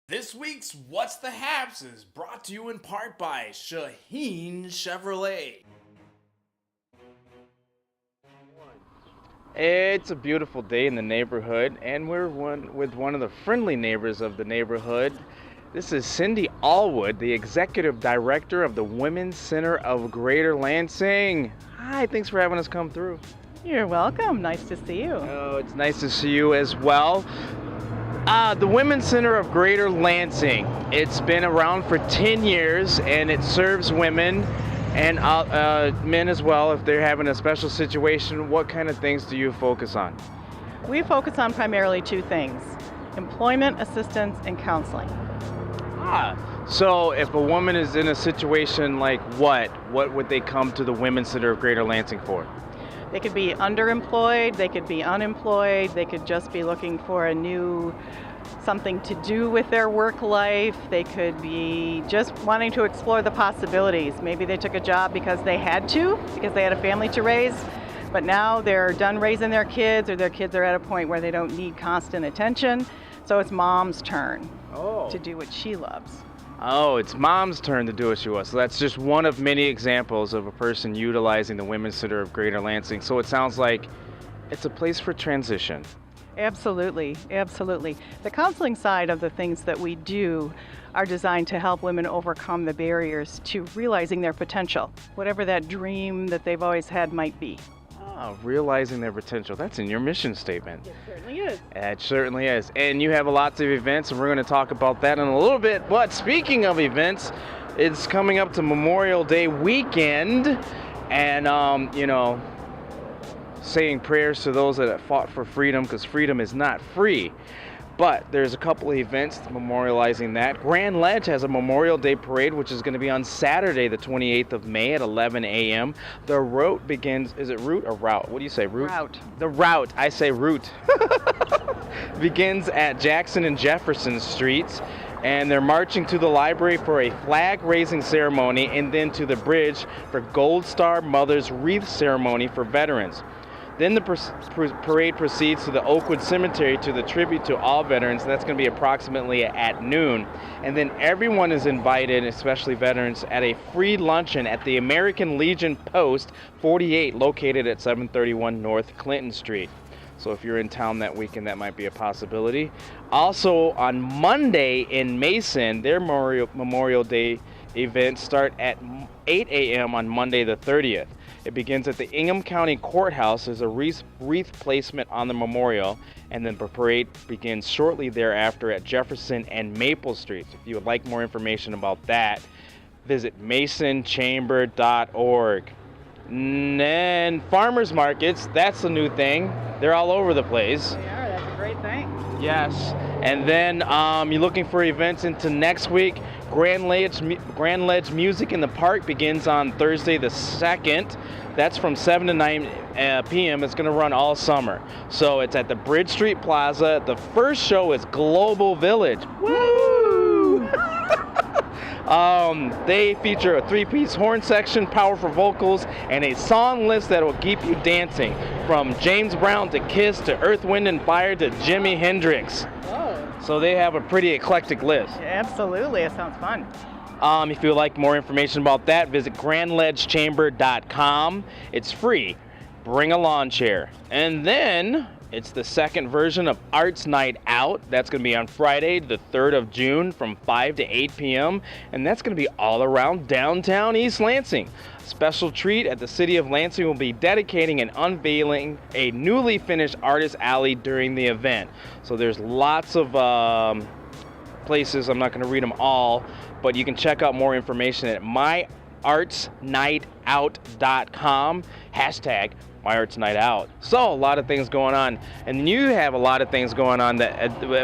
This week's What's the Haps is brought to you in part by Shaheen Chevrolet. It's a beautiful day in the neighborhood, and we're with one of the friendly neighbors of the neighborhood. This is Cindy Allwood, the Executive Director of the Women's Center of Greater Lansing. Hi, thanks for having us come through. You're welcome. Nice to see you. Oh, it's nice to see you as well. The Women's Center of Greater Lansing. It's been around for 10 years, and it serves women and men as well if they're having a special situation. What kind of things do you focus on? We focus on primarily two things: employment assistance and counseling. So if a woman is in a situation like what would they come to the Women's Center of Greater Lansing for? They could be underemployed, they could be unemployed, they could just be looking for something to do with their work life. They could be just wanting to explore the possibilities. Maybe they took a job because they had to, because they had a family to raise, but now they're done raising their kids, or their kids are at a point where they don't need constant attention. So it's mom's turn to do what she loves. Oh, it's mom's turn to do what she wants. So that's just one of many examples of a person utilizing the Women's Center of Greater Lansing. So it sounds like it's a place for transition. Absolutely, absolutely. The counseling side of the things that we do are designed to help women overcome the barriers to realizing their potential, whatever that dream that they've always had might be. Realizing their potential. That's in your mission statement. It certainly is. It certainly is. And you have lots of events, and we're going to talk about that in a little bit. But speaking of events, it's coming up to Memorial Day weekend, and, saying prayers to those that have fought for freedom, because freedom is not free. But there's a couple of events memorializing that. Grand Ledge has a Memorial Day parade, which is going to be on Saturday, the 28th of May at 11 a.m. The route begins, is it route or route? What do you say, route? Route. The route, I say route, begins at Jackson and Jefferson Streets. And they're marching to the library for a flag-raising ceremony, and then to the bridge for Gold Star Mothers Wreath Ceremony for veterans. Then the parade proceeds to the Oakwood Cemetery to the tribute to all veterans. That's going to be approximately at noon. And then everyone is invited, especially veterans, at a free luncheon at the American Legion Post 48, located at 731 North Clinton Street. So if you're in town that weekend, that might be a possibility. Also on Monday in Mason, their Memorial Day events start at 8 a.m. on Monday the 30th. It begins at the Ingham County Courthouse. There's a wreath placement on the memorial, and then the parade begins shortly thereafter at Jefferson and Maple Streets. If you would like more information about that, visit masonchamber.org. And then farmers markets, that's a new thing. They're all over the place. They are. That's a great thing. Yes. And then you're looking for events into next week. Grand Ledge Music in the Park begins on Thursday the 2nd. That's from 7 to 9 p.m. It's going to run all summer. So it's at the Bridge Street Plaza. The first show is Global Village. Woo! They feature a 3-piece horn section, powerful vocals, and a song list that will keep you dancing. From James Brown to Kiss to Earth, Wind & Fire to Jimi Hendrix. Oh. So they have a pretty eclectic list. Yeah, absolutely. It sounds fun. If you would like more information about that, visit grandledgechamber.com. It's free. Bring a lawn chair. And then it's the second version of Arts Night Out. That's going to be on Friday, the 3rd of June from 5 to 8 p.m. And that's going to be all around downtown East Lansing. Special treat at the City of Lansing will be dedicating and unveiling a newly finished artist alley during the event. So there's lots of places. I'm not going to read them all, but you can check out more information at myartsnightout.com. Hashtag MyArtsNightOut. So a lot of things going on, and you have a lot of things going on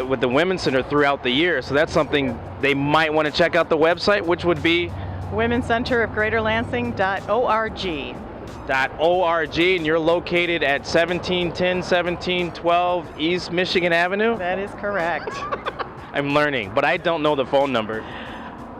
with the Women's Center throughout the year. So that's something they might want to check out the website, which would be Women's Center of GreaterLansing.org. .org, and you're located at 1710, 1712 East Michigan Avenue? That is correct. I'm learning, but I don't know the phone number.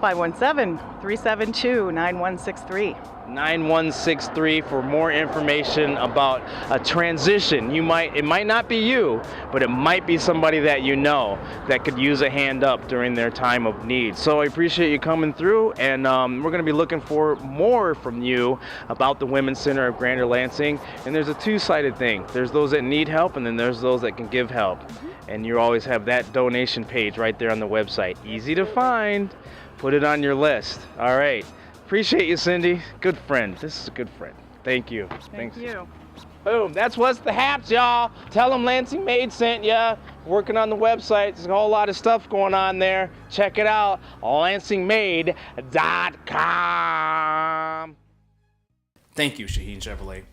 517-372-9163. 9163 for more information about a transition. It might not be you, but it might be somebody that you know that could use a hand up during their time of need. So I appreciate you coming through, and we're going to be looking for more from you about the Women's Center of Grander Lansing. And there's a two-sided thing. There's those that need help, and then there's those that can give help. And you always have that donation page right there on the website. Easy to find. Put it on your list. All right. Appreciate you, Cindy. Good friend. This is a good friend. Thank you. Thank you. Boom. That's What's the Haps, y'all. Tell them Lansing Maid sent ya. Working on the website. There's a whole lot of stuff going on there. Check it out. LansingMaid.com. Thank you, Shaheen Chevrolet.